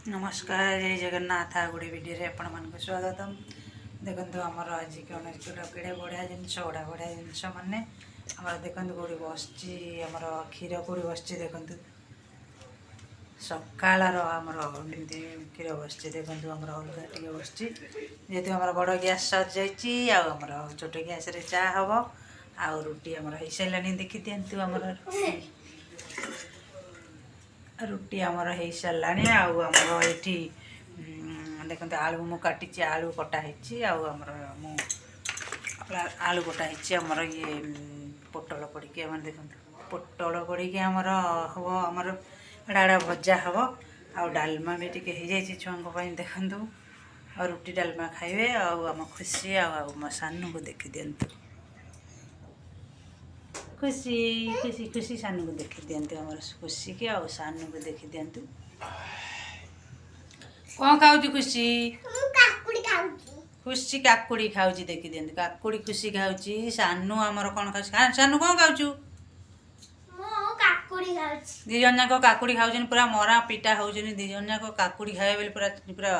नमस्कार जय जगन्नाथ गोटे वीडियो रे आपण मानक स्वागतम। देखो आमर आज कौन केड़े बढ़िया जिनस बड़ा बढ़िया जिनस माने आमर देखो कौटी बस क्षीर कौटी बस देखो सकाळर आमर क्षीर बस देखो आमर अलगा टे बस जेहतु आमर बड़ गैस सरी जामर छोट गैस रे चा हम आ रुटी आमर हो सारे देखी दिंतु आमर रुटी आमर हो सारा आमर ये देखते आलू मु काटी आलू कटाई आमर आलू कटाई आमर ये पोटल पड़ी आम देखते पोटल पड़ी आमर हम आमर एड़ा भजा हम आ डालमा भी टे हो जाए छुआ देखु और रुटी डालमा खाइबे आम खुशी आम सानू को देखी दिंतु खुशी खुशी खुशी सानू को देखी दिंतु आम खुशी की आउ सानू को देखी दिंतु कौन खाऊ खुशी खुशी काकुड़ी खाऊ देखी दिंतु काकुड़ी खुशी खाऊची सानू आमर कौन खा सानू कौन खाऊ दी जन जाक काकुड़ी खाऊन पूरा मरा पिटा हो दी जन जाक काकुड़ी खाए बेले पूरा पूरा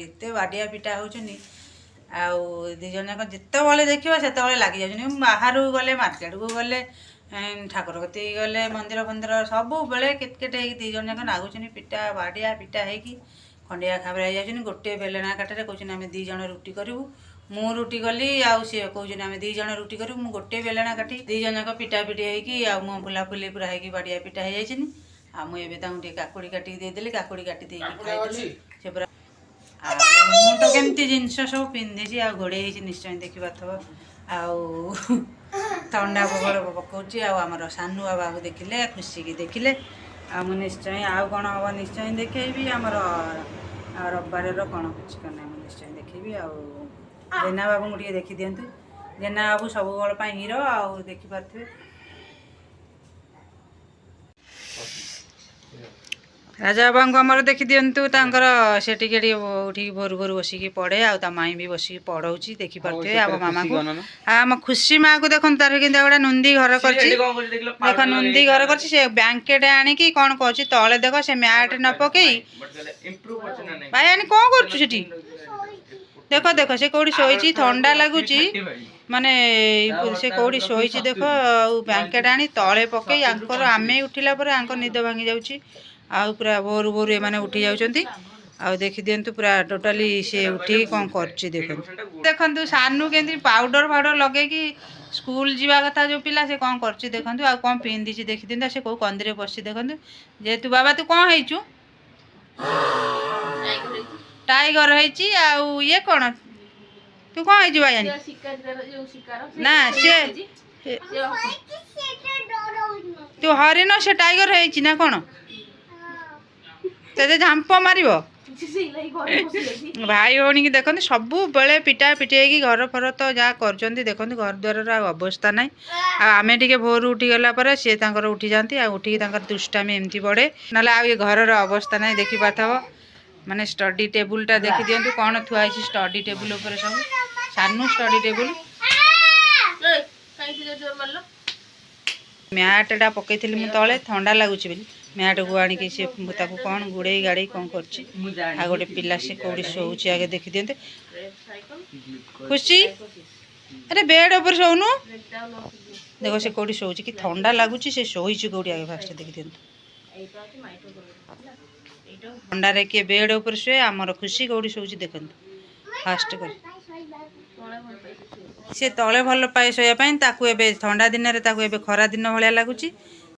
एत बाडिया पिटा होनी आउ दी जन जाक जिते देखिए से लगी जाऊँ बाहर गले मार्केट को गले ठाकुर कती गले मंदिर फंदिर सब बेले केट दी जन जाक नागुन पिटा बाडिया पिटा होगी खंडिया खाबरा जाऊँ गोटे बेलना काटे कौन आम दी जन रुटी करूँ मु रुटी कली आउ सी कौन आम दी जन रुटी करूँ मु गोटे बेलना काटी दी जन जाक पिटा पिटी होगी आ मो फुला फुली पूरा होगी बाडिया पिटा हो जाए आ मुझे काकुड़ी काटिक देदेली काकुड़ी काटी खाई से पूरा तो केमती जिनस सब पिंधि आ घोड़े निश्चय देखी पाथब आउ थंडा प्रबल पकाऊँच आमर सानू बाबा को देखिले खुशी की देखिले आम निश्चय आउ कौन हम निश्चय देखी आमर रविवार कौन हो निश्चय देखी जेना बाबू को देखी दिंतु जेना बाबू सब बल हीरो आउ देखी पारे राजा बाबा को आमर देखी दिंतु से उठी भोर भोर बसिकी पढ़े आ माई भी बसिकी पढ़ाऊँगी देखी पारे आम मामा को आम खुशी माँ को देखो तार कि गोटे नुंदी घर कर नुंदी घर कर ब्यांकेट आणिकी कौन कह तले देख से मैट न पकई भाई आनी कौन कर देख देख से कौटी शोची ठंडा लगुच माने से कौटी शोची देख ब्यांकेट आनी तले पकई आंकर आमे उठिला पर आंकर निद भांगी जाऊँगी आउ पूरा भोर भोर ये उठी जाउछंती आ देखी दिंतु पूरा टोटाली से उठी कौन करछि देखंतु सानू केंती पाउडर फाउडर लगे कि स्कूल जीवा कथा जो पिला से कौन करछि देखंतु आ कौन पिंदी देखी दिंतु से को कंदरे बसी देखंतु जेतु बाबा तू कौन हेचु टाइगर हेची आ ये कौन तू कौन हेचु भाई ना से तू हरिन से टाइगर हेची ना कौन ते झांप मार भाई भौणी की देखते सब बेले पिटा पिटे घर फर तो जहाँ कर देखते घर द्वार अवस्था ना आम टे भोर उठीगला सी उठी जाती उठिकी दुष्टामी एमती बढ़े ना आ घर अवस्था ना देखी पाथब माने स्टडी टेबुलटा देखी दिंतु कौन थुआई स्टडी टेबुल सब सानू स्टडी टेबुल मैटा पकई मुझे तले ठंडा लगुच मैट को आणिकी सी कौन गुड़े गाड़ी कौन कर गोटे पिला से कौड़ी शोची आगे देखी दिंते खुशी अरे बेड ऊपर शोनु देख से कौड़ी शोची कि ठंडा लगुच से शोची कौड़ी आगे फास्ट देखी दिंतु ठंडा रे किए बेड ऊपर शुए आमर खुशी कौड़ी शोची देखते फास्ट कर सी तले भल पाए शोया ठंडा दिन में खरा दिन भाया लगुच